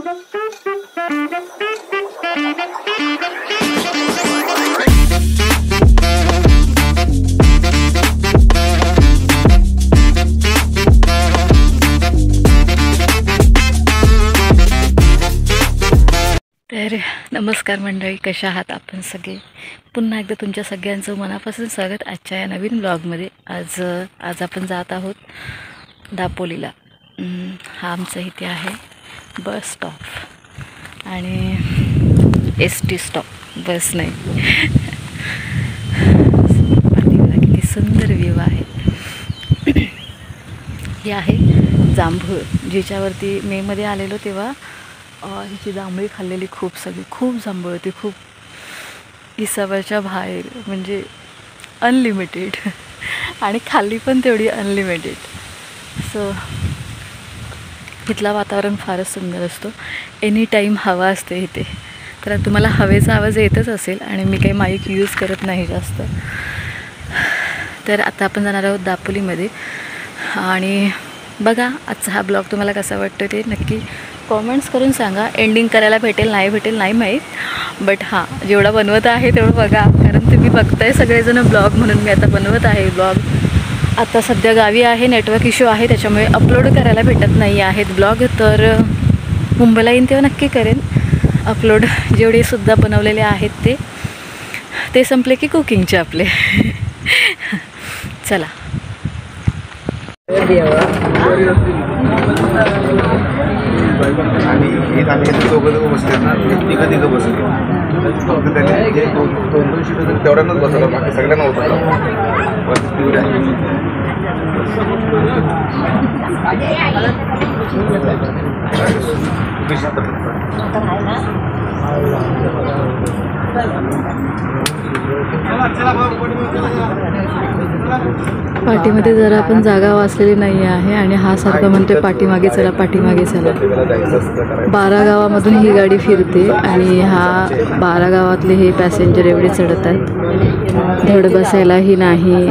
तर नमस्कार मंडळी, कशा आहात आपण सगळे? पुन्हा एकदा तुमच्या सगळ्यांचं मनापासून स्वागत आजच्या या नवीन ब्लॉगमध्ये। आज आपण जात आहोत दापोलीला। हा आमचा इथे आहे बस स्टॉप आणि ST स्टॉप, बस नाही। किती सुंदर व्ह्यू आहे। ही आहे जांभूळ, जिच्यावरती मेमध्ये आलेलो तेव्हा हिची जांभळी खाल्लेली, खूप जांभूळ होती, खूप हिसाबाच्या बाहेर, म्हणजे अनलिमिटेड आणि खाल्ली पण तेवढी अनलिमिटेड। सो इथला वातावरण फारच सुंदर असतो, एनी टाईम हवा असते इथे। तर तुम्हाला हवेचा आवाज येतच असेल आणि मी काही माईक यूज करत नाही जास्त। तर आता आपण जाणार आहोत दापोलीमध्ये आणि बघा आजचा हा ब्लॉग तुम्हाला कसा वाटतो ते नक्की कॉमेंट्स करून सांगा। एंडिंग करायला भेटेल नाही माहीत, बट हां जेवढा बनवत आहे तेवढं बघा, कारण तुम्ही बघताय सगळेजण ब्लॉग, म्हणून मी आता बनवत आहे ब्लॉग। आता सध्या गावी आहे, नेटवर्क इश्यू आहे, त्याच्यामुळे अपलोड करायला भेटत नाही आहेत ब्लॉग। तर मुंबईला येईन तेव्हा नक्की करेन अपलोड, जेवढे सुद्धा बनवलेले आहेत ते संपले की कुकिंगचे आपले। चला आणि एक आम्ही दोघं बसले ना, तिघं बसले, फक्त त्याने जे दोन सीटर तेवढ्यांनाच बसवलं, बाकी सगळ्यांना पाठीमध्ये जरा पण जागा वाचलेली नाही आहे आणि हा सारखा म्हणतोय पाठीमागे चला, पाठीमागे चला। 12 गावामधून ही गाडी फिरते आणि हा 12 गावातले हे पॅसेंजर एवढे चढत आहेत, धड बसायलाही नाही।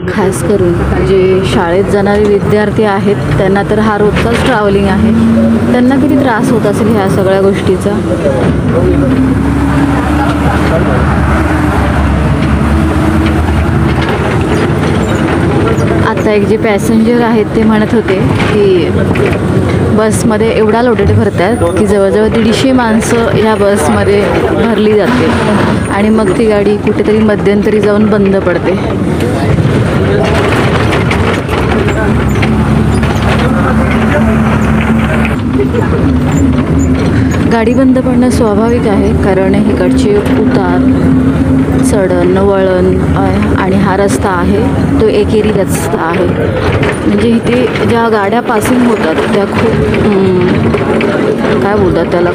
खास करून जे शाळेत जाणारे विद्यार्थी आहेत त्यांना तर हा रोजचाच ट्रॅव्हलिंग आहे, त्यांना किती त्रास होत असेल ह्या सगळ्या गोष्टीचा। आता एक जे पॅसेंजर आहेत ते म्हणत होते की बसमध्ये एवढा लोडेड भरतात की जवळजवळ 150 माणसं ह्या बसमध्ये भरली जाते आणि मग ती गाडी कुठेतरी मध्यंतरी जाऊन बंद पडते। गाडी बंद पडणं स्वाभाविक आहे, कारण इकडचे उतार चढण वळण आणि हा रस्ता आहे तो एकेरी रस्ता आहे, म्हणजे इथे ज्या गाड्या पासिंग होतात त्या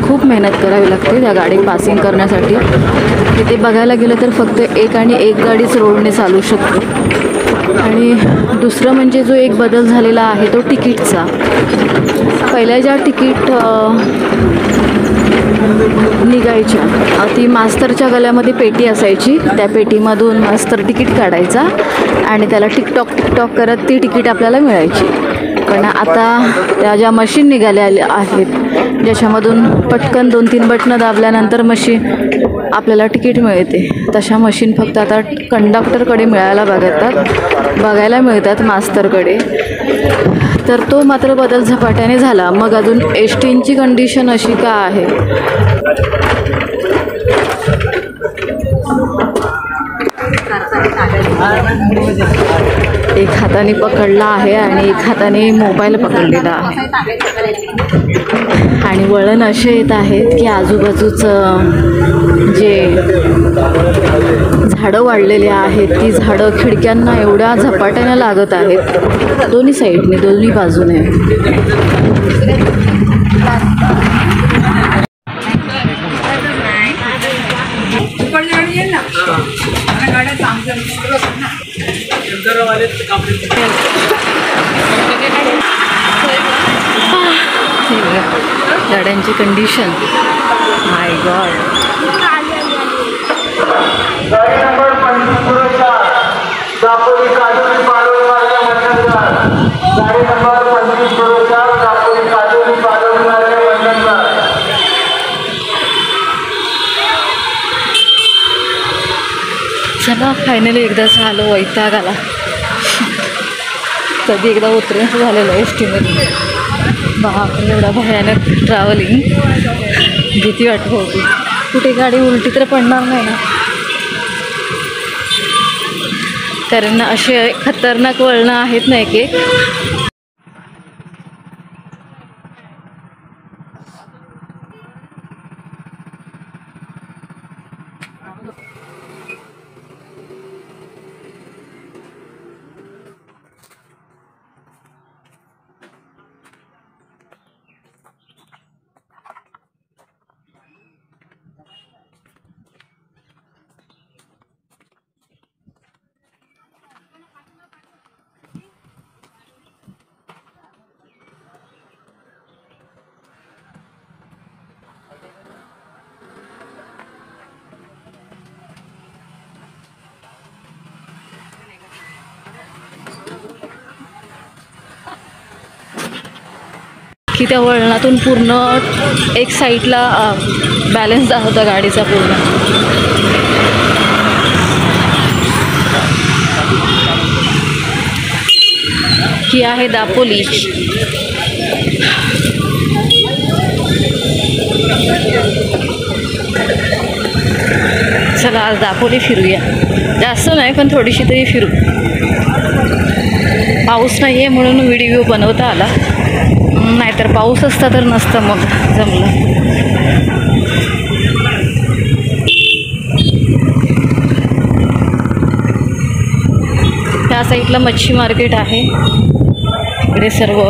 खूप मेहनत करावी लागते त्या गाडी पासिंग करण्यासाठी। इथे बघायला गेलं तर फक्त एक गाडीच रोडने चालू शकते। आणि दुसरं म्हणजे जो एक बदल झालेला आहे तो तिकीटचा। पहिल्या ज्या तिकीट निघायच्या ती मास्तरच्या गळ्यामध्ये पेटी असायची, त्या पेटीमधून मास्तर तिकीट काढायचा आणि त्याला टिकटॉक करत ती तिकीट आपल्याला मिळायची। पण आता त्या ज्या मशीन निघाल्या आहेत ज्याच्यामधून पटकन 2-3 बटणं दाबल्यानंतर मशीन आपल्याला तिकीट मिळते, तशा मशीन फक्त आता कंडक्टरकडे बघायला मिळतात, मास्तरकडे। तर तो मात्र बदल झपाट्याने झाला। मग अजून STची कंडिशन अशी का आहे? एक हाताने पकडला आहे आणि एक हाताने मोबाईल पकडलेला आहे आणि वळण असे येत आहेत की आजूबाजूचं जे झाडं वाढलेली आहेत ती झाडं खिडक्यांना एवढ्या झपाट्याने लागत आहेत, दोन्ही साईडने, दोन्ही बाजूने। गाड्यांची कंडिशन, माय गॉड। गाडी नंबर 25 दापोली काजोली पालोळी मार्गावर गाडी फायनली एकदाच आलो, वैताग आला. कधी एकदा उतरून झालेलं एस टीमध्ये. बापरे, एवढा भयानक ट्रॅव्हलिंग, भीती वाटत होती. कुठे गाडी उलटी तर पडणार नाही ना, कारण असे खतरनाक वळणं आहेत ना एक एक. की त्या वळणातून पूर्ण एक साईडला बॅलन्स जात होता गाडीचा पूर्ण. ही आहे दापोली. चला आज दापोली फिरूया. जास्त नाही पण थोडीशी तरी फिरू. पाऊस नाही आहे म्हणून व्हिडिओ बनवता आला, नाहीतर पाऊस असता तर नसतं मग जमलं. त्या साईडला मच्छी मार्केट आहे. इकडे सर्व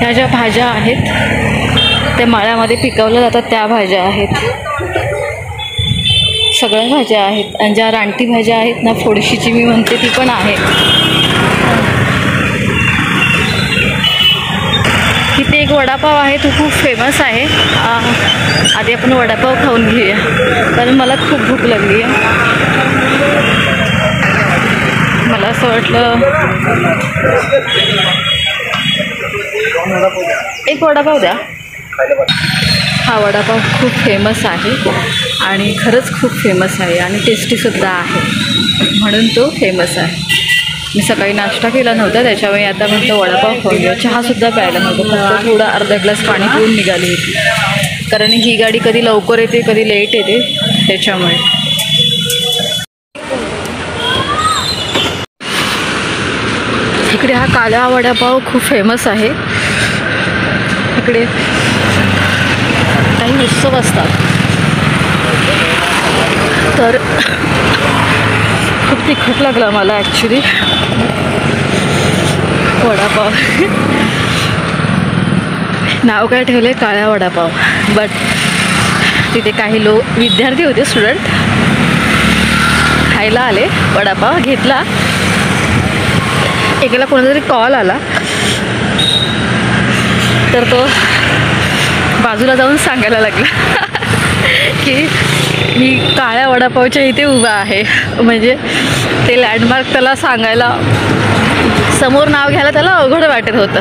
ह्या ज्या भाज्या आहेत त्या माळ्यामध्ये पिकवल्या जातात त्या भाज्या आहेत. सगळ्या भाज्या आहेत. आणि ज्या रानटी भाज्या आहेत ना, फोडशीची मी म्हणते ती पण आहे. इथे एक वडापाव आहे, तो खूप फेमस आहे. आधी आपण वडापाव खाऊन घेऊया, कारण मला खूप भूक लागली आहे. मला असं वाटलं एक वडापाव द्या. हा वडापाव खूप फेमस आहे आणि खरंच खूप फेमस आहे आणि टेस्टीसुद्धा आहे, म्हणून तो फेमस आहे. मी सकाळी नाश्ता केला नव्हता, त्याच्यामुळे आता म्हटलं वडापाव खाऊन घ्या. चहासुद्धा प्यायला नव्हतं, फक्त थोडा अर्धा ग्लास पाणी पिऊन निघाली होती, कारण ही गाडी कधी लवकर येते कधी लेट येते, त्याच्यामुळे. इकडे हा काला वडापाव खूप फेमस आहे. इकडे काही उत्सव असतात तर खूप तिखट लागला मला ॲक्च्युली वडापाव. नाव काय ठेवलं आहे, काळा वडापाव. बट तिथे काही लोक विद्यार्थी होते, स्टुडंट, खायला आले. वडापाव घेतला. एकाला कोणाचा तरी कॉल आला तर तो बाजूला जाऊन सांगायला लागला की मी काळ्या वडापावच्या इथे उभा आहे. म्हणजे ते लँडमार्क त्याला सांगायला, समोर नाव घ्यायला त्याला अवघड वाटत होतं.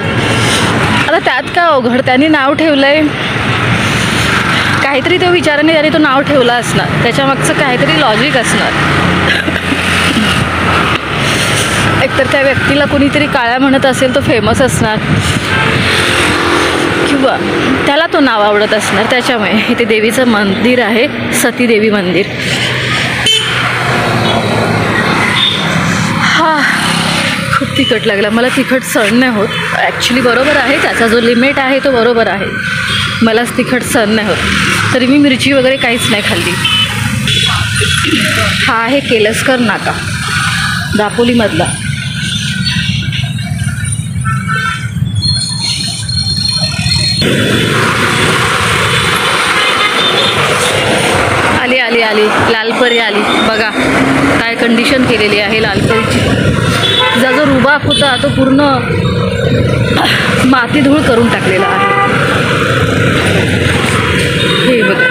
आता त्यात काय अवघड, त्यांनी नाव ठेवलं आहे, काहीतरी तो विचाराने त्याने तो नाव ठेवला असणार, त्याच्यामागचं काहीतरी लॉजिक असणार. एकतर त्या व्यक्तीला कुणीतरी काळ्या म्हणत असेल, तो फेमस असणार, किंवा त्याला तो नाव आवडत असणार, त्याच्यामुळे. इथे देवीचं मंदिर आहे, सती देवी मंदिर. हा खूप तिखट लागला मला. तिखट सहन नाही होत ॲक्च्युली. बरोबर आहे, त्याचा जो लिमिट आहे तो बरोबर आहे. मलाच तिखट सहन नाही होत, तरी मी मिरची वगैरे काहीच नाही खाल्ली. हा आहे केलसकर नाका, दापोलीमधला. आली आली आली लालपरी आली. बघा काय कंडिशन केलेली आहे लालपरीची. जा जो रुबाब होता तो पूर्ण माती धूळ करून टाकलेला आहे. हे बघा,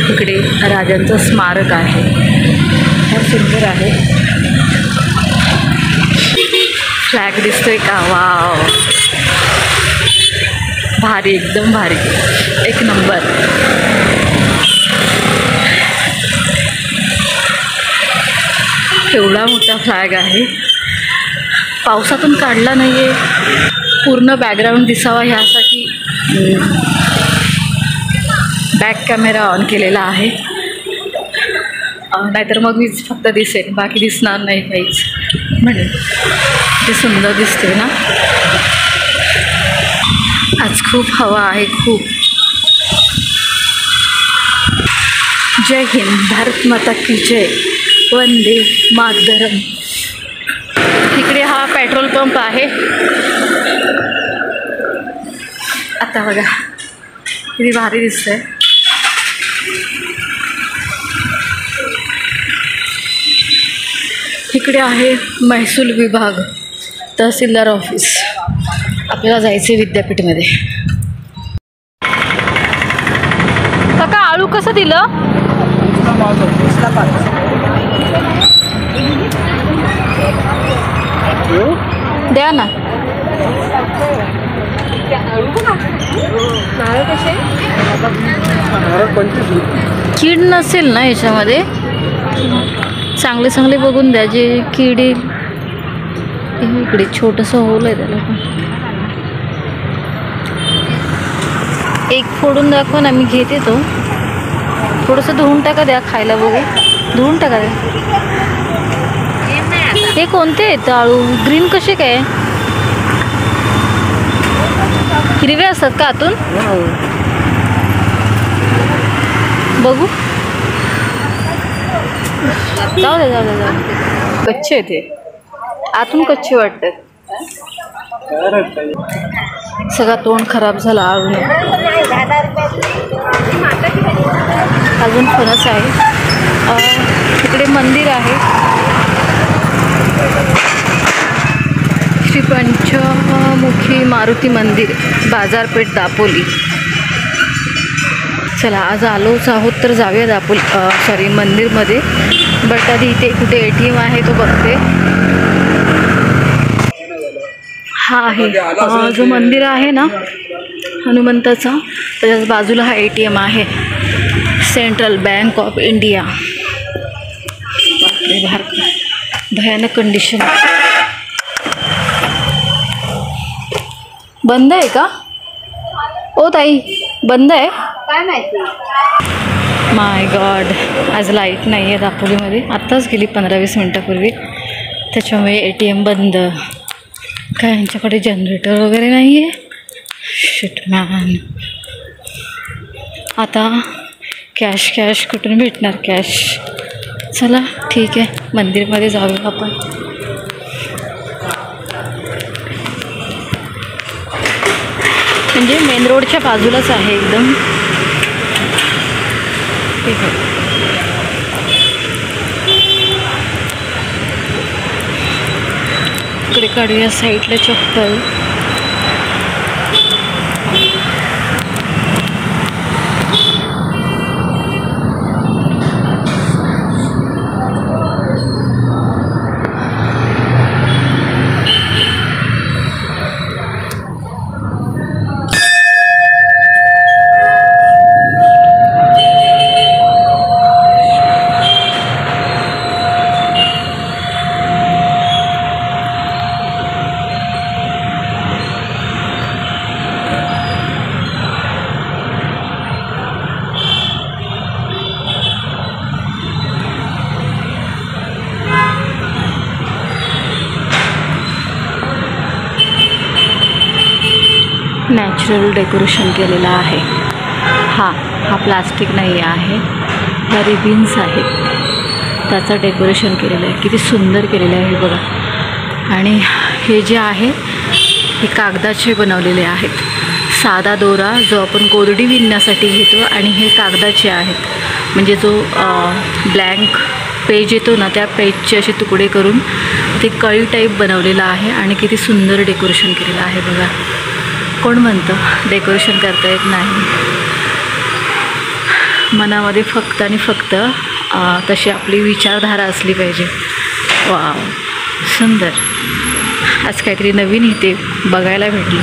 इकडे राजांचं स्मारक आहे, फार सुंदर आहे. फ्लॅग दिसतोय का? वाव. भारी, एकदम भारी, एक नंबर. एवढा मोठा फ्लॅग आहे, पावसातून काढला नाही आहे, पूर्ण बॅकग्राऊंड दिसावा ह्यासाठी बॅक कॅमेरा ऑन केलेला आहे. नाहीतर मग मीच फक्त दिसेल, बाकी दिसणार नाही काहीच. म्हणून ते सुंदर दिसते ना. आज खूप हवा आहे, खूप. जय हिंद, भारत माता की जय, वंदे मातरम. इकडे हा पेट्रोल पंप आहे. आता बघा किती भारी दिसतंय. इकडे आहे महसूल विभाग, तहसीलदार ऑफिस. आपल्याला जायचे विद्यापीठमध्ये. काका आळू कसं दिलं? द्या ना. कीड नसेल ना याच्यामध्ये? चांगले चांगले बघून द्या, जे कीड येईल. इकडे छोटंसं होल आहे त्याला पण. एक फोडून दाखवा ना, मी घेते तो. थोडंसं धुवून टाका, द्या खायला बघू. धुवून टाका द्या. हे कोणते आहेत आळू? ग्रीन कसे काय? हिरवे असतात का आतून? बघू. जाऊ दे जाऊ दे जाऊ दे. कच्चे आहेत ते, आतून कच्चे वाटतात. सगळा तोंड खराब झाला आळूने. अजून फणस आहे. इकडे मंदिर आहे, श्री पंचमुखी मारुती मंदिर, बाजारपेठ दापोली. चला आज आलोच आहोत तर जाऊया दापोली मंदिरमध्ये. बट आधी इथे कुठे ATM आहे तो बघते. हा आहे जो मंदिर आहे ना हनुमंताचा, त्याच्याच बाजूला हा ATM आहे, सेंट्रल बँक ऑफ इंडिया. भयानक कंडिशन. बंद आहे का? ओ ताई, बंद आहे काय माहिती. माय गॉड, आज लाईट नाही आहे दापोलीमध्ये. आत्ताच गेली 15-20 मिनटापूर्वी, त्याच्यामुळे ATM बंद. काय यांच्याकडे जनरेटर वगैरे नाही आहे? Shit man. आता कॅश कुठून भेटणार कॅश? चला ठीक आहे, मंदिरमध्ये जाऊया आपण. म्हणजे मेन रोडच्या बाजूलाच आहे एकदम. ठीक आहे. इकडे काढूया साईडला चप्पल. नॅचरल डेकोरेशन केलेलं आहे. हा प्लास्टिक नाही आहे, ह्या रिबिन्स आहेत, त्याचं डेकोरेशन केलेलं आहे. किती सुंदर केलेलं आहे बघा. आणि हे जे आहे हे कागदाचे बनवलेले आहेत. साधा दोरा जो आपण कोरडी विणण्यासाठी घेतो, आणि हे कागदाचे आहेत. म्हणजे जो ब्लँक पेज येतो ना, त्या पेजचे असे तुकडे करून ते कळी टाईप बनवलेलं आहे. आणि किती सुंदर डेकोरेशन केलेलं आहे बघा. कोण म्हणतं डेकोरेशन करता येत नाही? मनामध्ये फक्त आणि फक्त तशी आपली विचारधारा असली पाहिजे. वाव, सुंदर. आज काहीतरी नवीन इथे बघायला भेटलं.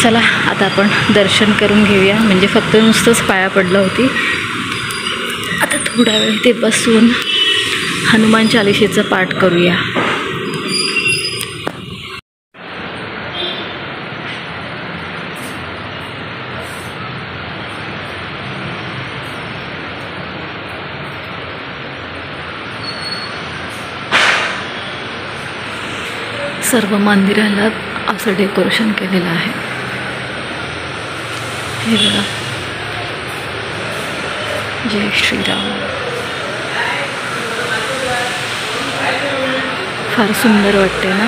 चला आता आपण दर्शन करून घेऊया, म्हणजे फक्त नुसतंच पाया पडलं होती. आता थोडा वेळ ते बसून हनुमान चालिसेचा पाठ करूया. सर्व मंदिराला असं डेकोरेशन केलेलं आहे. हे बघा, जय श्रीराम. फार सुंदर वाटते ना.